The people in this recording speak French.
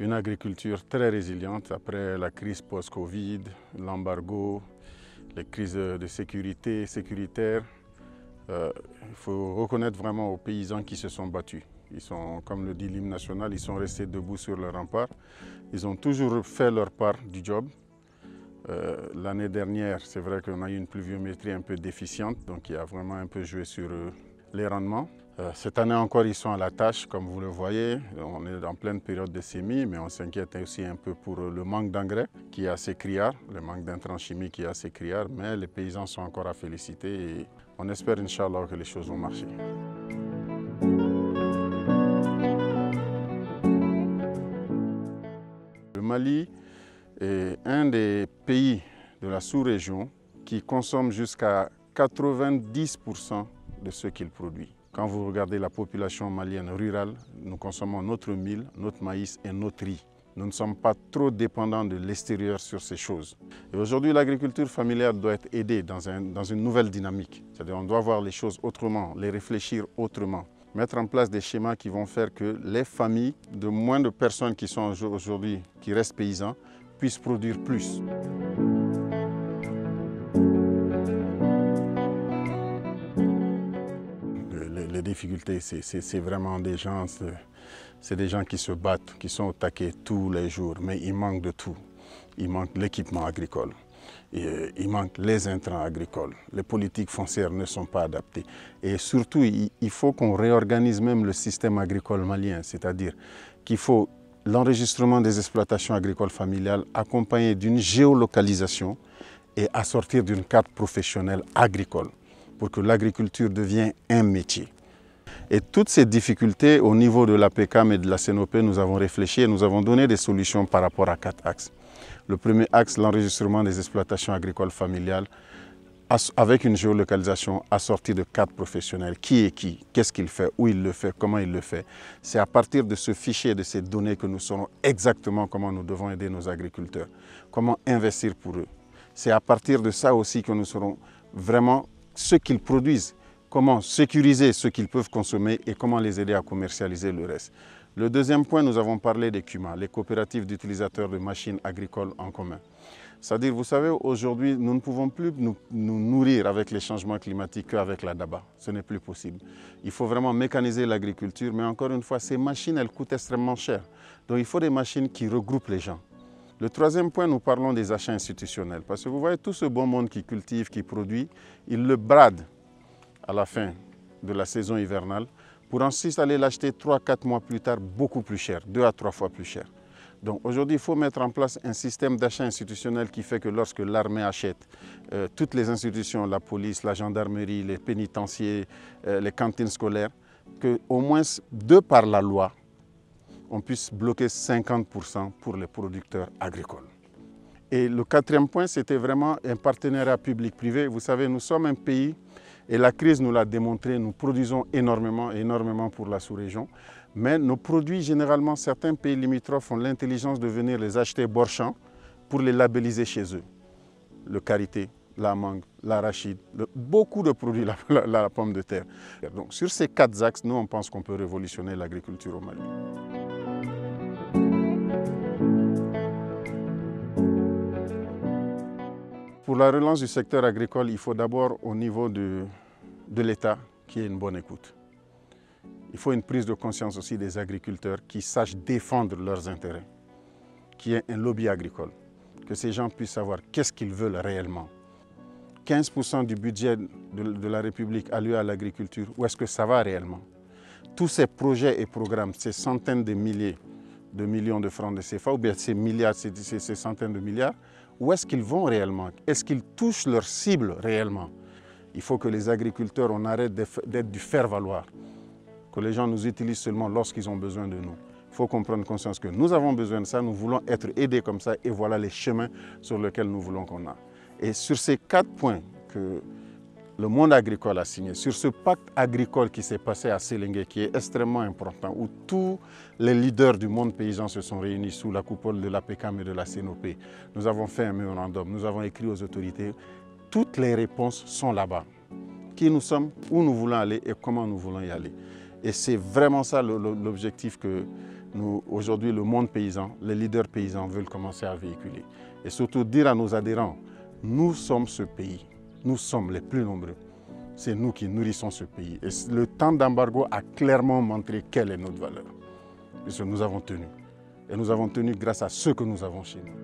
une agriculture très résiliente après la crise post-Covid, l'embargo, les crises de sécuritaires. Il faut reconnaître vraiment aux paysans qui se sont battus. Ils sont, comme le dit l'hymne national, ils sont restés debout sur le rempart. Ils ont toujours fait leur part du job. L'année dernière, c'est vrai qu'on a eu une pluviométrie un peu déficiente, donc il a vraiment un peu joué sur les rendements. Cette année encore, ils sont à la tâche, comme vous le voyez. On est en pleine période de semis, mais on s'inquiète aussi un peu pour le manque d'engrais qui est assez criard, le manque d'intrants chimiques qui est assez criard, mais les paysans sont encore à féliciter et on espère, Inch'Allah, que les choses vont marcher. Le Mali est un des pays de la sous-région qui consomme jusqu'à 90% de ce qu'il produit. Quand vous regardez la population malienne rurale, nous consommons notre mil, notre maïs et notre riz. Nous ne sommes pas trop dépendants de l'extérieur sur ces choses. Et aujourd'hui, l'agriculture familiale doit être aidée dans une nouvelle dynamique. C'est-à-dire qu'on doit voir les choses autrement, les réfléchir autrement. Mettre en place des schémas qui vont faire que les familles de moins de personnes qui sont aujourd'hui, qui restent paysans, puissent produire plus. Les difficultés, c'est vraiment des gens, c'est des gens qui se battent, qui sont au taquet tous les jours, mais il manque de tout. Il manque l'équipement agricole, il manque les intrants agricoles, les politiques foncières ne sont pas adaptées. Et surtout, il faut qu'on réorganise même le système agricole malien, c'est-à-dire qu'il faut l'enregistrement des exploitations agricoles familiales accompagné d'une géolocalisation et assortir d'une carte professionnelle agricole pour que l'agriculture devienne un métier. Et toutes ces difficultés au niveau de l'APCAM et de la CNOP, nous avons réfléchi et nous avons donné des solutions par rapport à 4 axes. Le premier axe, l'enregistrement des exploitations agricoles familiales avec une géolocalisation assortie de 4 professionnels. Qui est qui? Qu'est-ce qu'il fait? Où il le fait? Comment il le fait? C'est à partir de ce fichier, de ces données que nous saurons exactement comment nous devons aider nos agriculteurs, comment investir pour eux. C'est à partir de ça aussi que nous saurons vraiment ce qu'ils produisent, comment sécuriser ce qu'ils peuvent consommer et comment les aider à commercialiser le reste. Le deuxième point, nous avons parlé des CUMA, les coopératives d'utilisateurs de machines agricoles en commun. C'est-à-dire, vous savez, aujourd'hui, nous ne pouvons plus nous nourrir avec les changements climatiques qu'avec la DABA. Ce n'est plus possible. Il faut vraiment mécaniser l'agriculture, mais encore une fois, ces machines, elles coûtent extrêmement cher. Donc il faut des machines qui regroupent les gens. Le troisième point, nous parlons des achats institutionnels. Parce que vous voyez, tout ce bon monde qui cultive, qui produit, il le brade à la fin de la saison hivernale pour ensuite aller l'acheter 3-4 mois plus tard beaucoup plus cher, 2 à 3 fois plus cher. Donc aujourd'hui, il faut mettre en place un système d'achat institutionnel qui fait que lorsque l'armée achète, toutes les institutions, la police, la gendarmerie, les pénitenciers, les cantines scolaires, qu'au moins, de par la loi, on puisse bloquer 50% pour les producteurs agricoles. Et le quatrième point, c'était vraiment un partenariat public-privé. Vous savez, nous sommes un pays, et la crise nous l'a démontré, nous produisons énormément pour la sous-région. Mais nos produits, généralement, certains pays limitrophes ont l'intelligence de venir les acheter borchant pour les labelliser chez eux. Le karité, la mangue, l'arachide, beaucoup de produits, la pomme de terre. Donc sur ces 4 axes, nous, on pense qu'on peut révolutionner l'agriculture au Mali. Pour la relance du secteur agricole, il faut d'abord au niveau de l'État qu'il y ait une bonne écoute. Il faut une prise de conscience aussi des agriculteurs qui sachent défendre leurs intérêts, qu'il y ait un lobby agricole, que ces gens puissent savoir qu'est-ce qu'ils veulent réellement. 15% du budget de la République alloué à l'agriculture, où est-ce que ça va réellement? Tous ces projets et programmes, ces centaines de milliers de millions de francs de CFA, ou bien ces milliards, ces centaines de milliards, où est-ce qu'ils vont réellement? Est-ce qu'ils touchent leur cible réellement? Il faut que les agriculteurs, on arrête d'être du faire-valoir, que les gens nous utilisent seulement lorsqu'ils ont besoin de nous. Il faut qu'on prenne conscience que nous avons besoin de ça, nous voulons être aidés comme ça et voilà les chemins sur lesquels nous voulons qu'on a. Et sur ces 4 points que le monde agricole a signé, sur ce pacte agricole qui s'est passé à Sélingué, qui est extrêmement important, où tous les leaders du monde paysan se sont réunis sous la coupole de l'APCAM et de la CNOP, nous avons fait un mémorandum, nous avons écrit aux autorités, toutes les réponses sont là-bas. Qui nous sommes, où nous voulons aller et comment nous voulons y aller. Et c'est vraiment ça l'objectif que Aujourd'hui, le monde paysan, les leaders paysans veulent commencer à véhiculer. Et surtout dire à nos adhérents, nous sommes ce pays, nous sommes les plus nombreux. C'est nous qui nourrissons ce pays. Et le temps d'embargo a clairement montré quelle est notre valeur. Puisque nous avons tenu. Et nous avons tenu grâce à ce que nous avons chez nous.